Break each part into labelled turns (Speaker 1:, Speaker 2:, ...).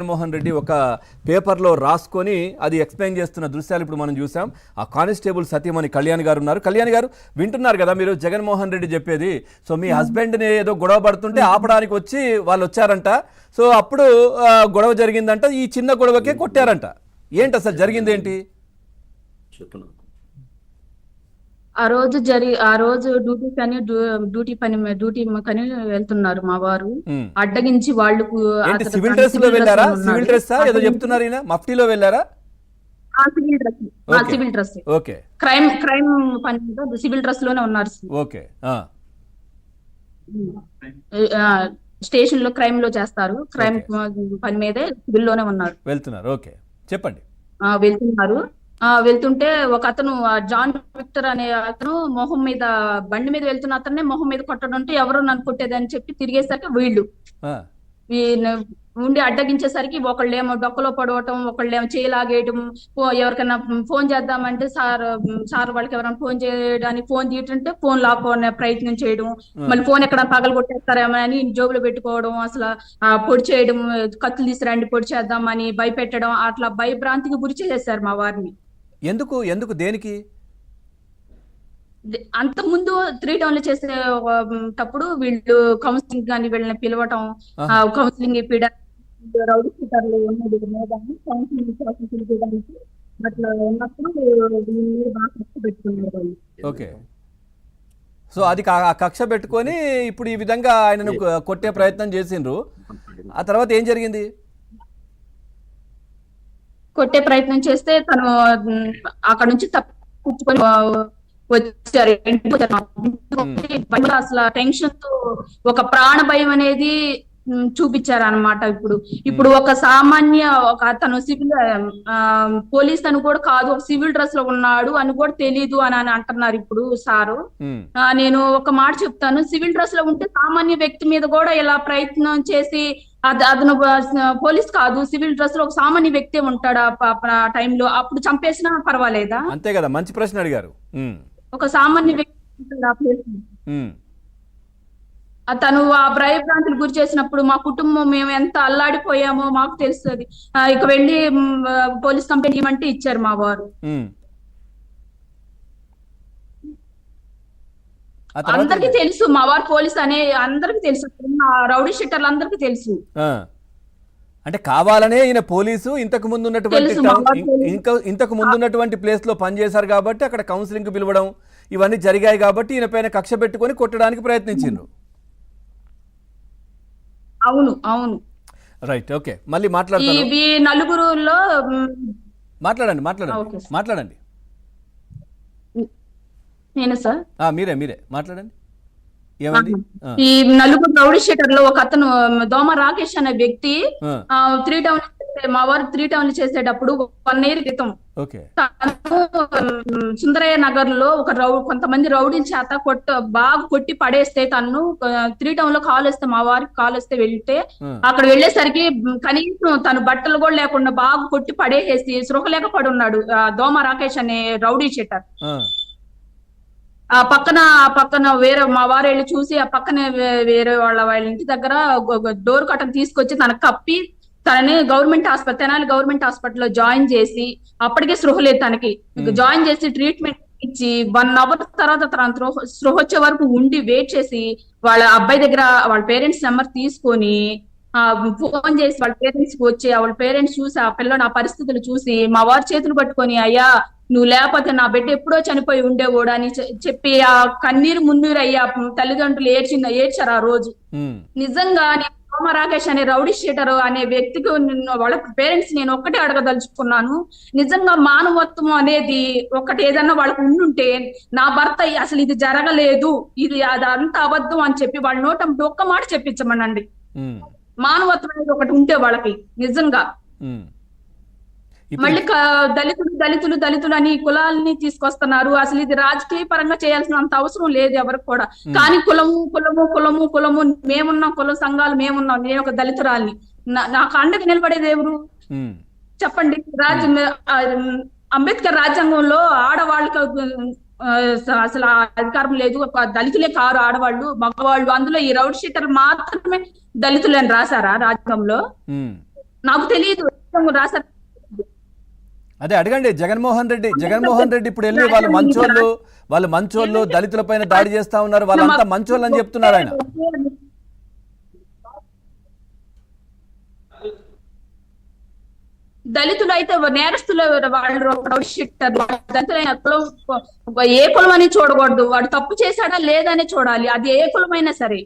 Speaker 1: జగన్మోహన్ రెడ్డి ఒక పేపర్లో రాసుకొని అది ఎక్స్ప్లెయిన్ చేస్తున్న దృశ్యాలు ఇప్పుడు మనం చూసాం. ఆ కానిస్టేబుల్ సతీమణి కళ్యాణ్ గారు ఉన్నారు. కళ్యాణ్ గారు వింటున్నారు కదా మీరు జగన్మోహన్ రెడ్డి చెప్పేది. సో మీ హస్బెండ్ని ఏదో గొడవ పడుతుంటే ఆపడానికి వచ్చి వాళ్ళు వచ్చారంట. సో అప్పుడు గొడవ జరిగిందంట. ఈ చిన్న గొడవకే కొట్టారంట. ఏంటి అసలు జరిగింది ఏంటి?
Speaker 2: ఆ రోజు డ్యూటీ కని వెళ్తున్నారు మా వారు. అడ్డగించి వాళ్ళు
Speaker 1: సివిల్ డ్రెస్ లో వెళ్ళారా? సివిల్ డ్రెస్ ఏదో చెప్తున్నారు ఈయన. మఫ్టీలో వెళ్ళారా?
Speaker 2: Civil dress.
Speaker 1: ఓకే.
Speaker 2: క్రైమ్ పని మీద సివిల్ డ్రెస్ లోనే ఉన్నారు.
Speaker 1: ఓకే.
Speaker 2: స్టేషన్ లో క్రైమ్ లో చేస్తారు. క్రైమ్ పని మీదే సివిల్ లోనే ఉన్నారు.
Speaker 1: వెళ్తున్నారు. ఓకే, చెప్పండి.
Speaker 2: వెళ్తుంటే ఒక అతను జాన్ విక్టర్ అనే అతను మొహం మీద బండి మీద వెళ్తున్న అతన్నే మొహం మీద కొట్టడంటే ఎవరు నన్ను కొట్టేదని చెప్పి తిరిగేసరికి వీళ్ళు ఉండి అడ్డగించేసరికి ఒకళ్ళేమో డొక్కలో పడవటం, ఒకళ్ళేమో చేయలాగేయటం, ఎవరికైనా ఫోన్ చేద్దామంటే సార్ వాళ్ళకి ఎవరైనా ఫోన్ చేయడానికి ఫోన్ తీయటంటే ఫోన్ లాక్కునే ప్రయత్నం చేయడం, మళ్ళీ ఫోన్ ఎక్కడ పగలు కొట్టేస్తారేమో అని జోబులో పెట్టుకోవడం, అసలు పొడి చేయడం, కత్తులు తీసుకురండి పొడి చేద్దామని భయపెట్టడం, అట్లా భయభ్రాంతికి గురి చేసేసారు మా వారిని.
Speaker 1: ఎందుకు దేనికి?
Speaker 2: అంతకుముందు 3 టౌన్లు చేసేటప్పుడు వీళ్ళు కౌన్సిలింగ్ కానీ వీళ్ళని పిలవటం, కౌన్సిలింగ్ రౌడీ షీటర్లు ఉన్నది కౌన్సిలింగ్ అట్లా ఉన్నప్పుడు బాగా కక్ష పెట్టుకున్నారు వాళ్ళు.
Speaker 1: ఓకే. సో అది కక్ష పెట్టుకొని ఇప్పుడు ఈ విధంగా ఆయనను కొట్టే ప్రయత్నం చేసిండ్రు. ఆ తర్వాత ఏం జరిగింది?
Speaker 2: కొట్టే ప్రయత్నం చేస్తే తను అక్కడ నుంచి తప్పించుకొని వచ్చారు. అసలు టెన్షన్ తో ఒక ప్రాణ భయం అనేది చూపించారు అనమాట. ఇప్పుడు ఒక సామాన్య తను సివిల్ పోలీస్ అని కూడా కాదు, ఒక సివిల్ డ్రెస్ లో ఉన్నాడు అని కూడా తెలీదు అని అంటున్నారు ఇప్పుడు సారు. నేను ఒక మాట చెప్తాను, సివిల్ డ్రెస్ లో ఉంటే సామాన్య వ్యక్తి మీద కూడా ఇలా ప్రయత్నం చేసి అతను పోలీస్ కాదు, సివిల్ డ్రెస్ లో ఒక సామాన్య వ్యక్తి ఉంటాడు ఆ టైంలో, అప్పుడు చంపేసినా పర్వాలేదా?
Speaker 1: అంతే కదా, మంచి ప్రశ్న అడిగారు.
Speaker 2: ఒక సామాన్య వ్యక్తి ఆ ప్లేస్ తను ఆ భయభ్రాంతులు గురి చేసినప్పుడు మా కుటుంబం మేము ఎంత అల్లాడిపోయామో మాకు తెలుస్తుంది. ఇక వెళ్ళి పోలీస్ కంప్లైంట్ ఇవ్వమంటే ఇచ్చారు మా వారు. అందరికి తెలుసు మా వారు పోలీస్ అనే అందరికి తెలుసు, రౌడీ షీటర్లు అందరికి తెలుసు.
Speaker 1: అంటే కావాలనే ఈయన పోలీసు ఇంతకు ముందు ఉన్నటువంటి ప్లేస్ లో పనిచేశారు కాబట్టి అక్కడ కౌన్సిలింగ్ పిలవడం ఇవన్నీ జరిగాయి కాబట్టి ఈయన పైన కక్ష పెట్టుకొని కొట్టడానికి ప్రయత్నించిండ్రు.
Speaker 2: అవును అవును
Speaker 1: రైట్. ఓకే, మళ్ళీ మాట్లాడతాను.
Speaker 2: ఈ నలుగురులో
Speaker 1: మాట్లాడండి. నేను
Speaker 2: సార్
Speaker 1: మీరే మాట్లాడండి.
Speaker 2: ఈ నలుగురు రౌడీ షీటర్లో ఒక అతను దోమ రాకేష్ అనే వ్యక్తి 3 టౌన్ మా వారు 3 టౌన్లు చేసేటప్పుడు 1 year క్రితం సుందరయ్య నగర్ లో కొంతమంది రౌడీల చేత బాగా కొట్టి పడేస్తే తను 3 టౌన్ లో కాల్ వస్తే మా వారికి కాల్ వస్తే వెళ్తే అక్కడ వెళ్ళేసరికి కనీసం తను బట్టలు కూడా లేకుండా బాగా కొట్టి పడేసేసి సృహ లేక పడున్నాడు దోమ రాకేష్ అనే రౌడీ షీటర్. ఆ పక్కన వేరే మా వారు వెళ్ళి చూసి ఆ పక్కనే వేరే వాళ్ళ ఇంటి దగ్గర డోర్ కట్టను తీసుకొచ్చి తనకు కప్పి తనని తెనాలి గవర్నమెంట్ హాస్పిటల్లో జాయిన్ చేసి, అప్పటికే స్పృహ లేదు తనకి, జాయిన్ చేసి ట్రీట్మెంట్ ఇచ్చి 1 hour తర్వాత తన స్పృహ వచ్చే వరకు ఉండి వెయిట్ చేసి వాళ్ళ అబ్బాయి దగ్గర వాళ్ళ పేరెంట్స్ నెంబర్ తీసుకొని ఫోన్ చేసి వాళ్ళ పేరెంట్స్ కి వచ్చి వాళ్ళ పేరెంట్స్ చూసి ఆ పిల్లని ఆ పరిస్థితులు చూసి మా వారి చేతులు పట్టుకొని, అయ్యా నువ్వు లేకపోతే నా బిడ్డ ఎప్పుడో చనిపోయి ఉండేవాడు అని చెప్పి ఆ కన్నీరు మున్నీరు అయ్యా తల్లిదండ్రులు ఏడ్చారు ఆ రోజు. నిజంగా దోమ రాకేష్ అనే రౌడీ షీటర్ అనే వ్యక్తికి వాళ్ళ పేరెంట్స్ నేను ఒక్కటే అడగదలుచుకున్నాను, నిజంగా మానవత్వం అనేది ఒకటి ఏదన్నా వాళ్ళకు ఉండుంటే నా భర్త అసలు ఇది జరగలేదు, ఇది అదంతా అబద్ధం అని చెప్పి వాళ్ళ నోట ఒక్క మాట చెప్పించమనండి. మానవత్వం అనేది ఒకటి ఉంటే వాళ్ళకి నిజంగా. మళ్ళీ దళితులు అని కులాలని తీసుకొస్తున్నారు. అసలు ఇది రాజకీయ పరంగా చేయాల్సినంత అవసరం లేదు ఎవరికి కూడా. కానీ కులము మేమున్నాం, కుల సంఘాలు మేమున్నాం. నేను ఒక దళితురాల్ని, నాకు అండగా నిలబడేది ఎవరు చెప్పండి? అంబేద్కర్ రాజ్యాంగంలో ఆడవాళ్ళకి అసలు అధికారం లేదు, దళితులే కారు ఆడవాళ్ళు మగవాళ్ళు, అందులో ఈ రౌడీ షీటర్ మాత్రమే దళితులని రాశారా రాజ్యాంగంలో? నాకు తెలియదు రాశారు.
Speaker 1: అదే అడగండి జగన్మోహన్ రెడ్డి ఇప్పుడు వెళ్ళి వాళ్ళు మంచోళ్ళు దళితుల పైన దాడి చేస్తా ఉన్నారు, వాళ్ళంతా మంచోళ్ళు అని చెప్తున్నారు ఆయన.
Speaker 2: దళితులు అయితే నేరస్తులు, వాళ్ళు దళితులైన కులం ఏ కులం అని చూడకూడదు, వాడు తప్పు చేశాడా లేదని చూడాలి, అది ఏ కులమైనా సరే.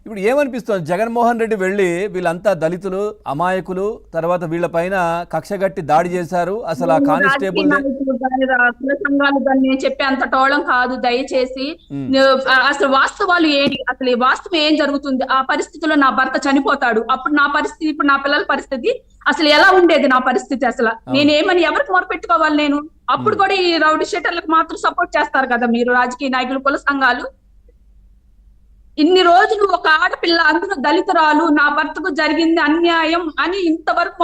Speaker 1: ఇప్పుడు ఏమనిపిస్తుంది, జగన్మోహన్ రెడ్డి వెళ్ళి వీళ్ళంతా దళితులు అమాయకులు, తర్వాత వీళ్ళ పైన కక్షగట్టి దాడి చేశారు, అసలు ఆ కానిస్టేబుల్
Speaker 2: కుల సంఘాలు దాన్ని చెప్పే అంత టోళం కాదు దయచేసి. అసలు వాస్తవాలు ఏంటి, అసలు ఈ వాస్తవం ఏం జరుగుతుంది, ఆ పరిస్థితిలో నా భర్త చనిపోతాడు, అప్పుడు నా పరిస్థితి, ఇప్పుడు నా పిల్లల పరిస్థితి అసలు ఎలా ఉండేది, నా పరిస్థితి అసలు నేనేమని ఎవరికి మొరపెట్టుకోవాలి నేను? అప్పుడు కూడా ఈ రౌడీ షీటర్లకు మాత్రం సపోర్ట్ చేస్తారు కదా మీరు రాజకీయ నాయకులు, కుల సంఘాలు. ఇన్ని రోజులు ఒక ఆడపిల్ల, అందులో దళితురాలు, నా భర్తకు జరిగింది అన్యాయం అని ఇంతవరకు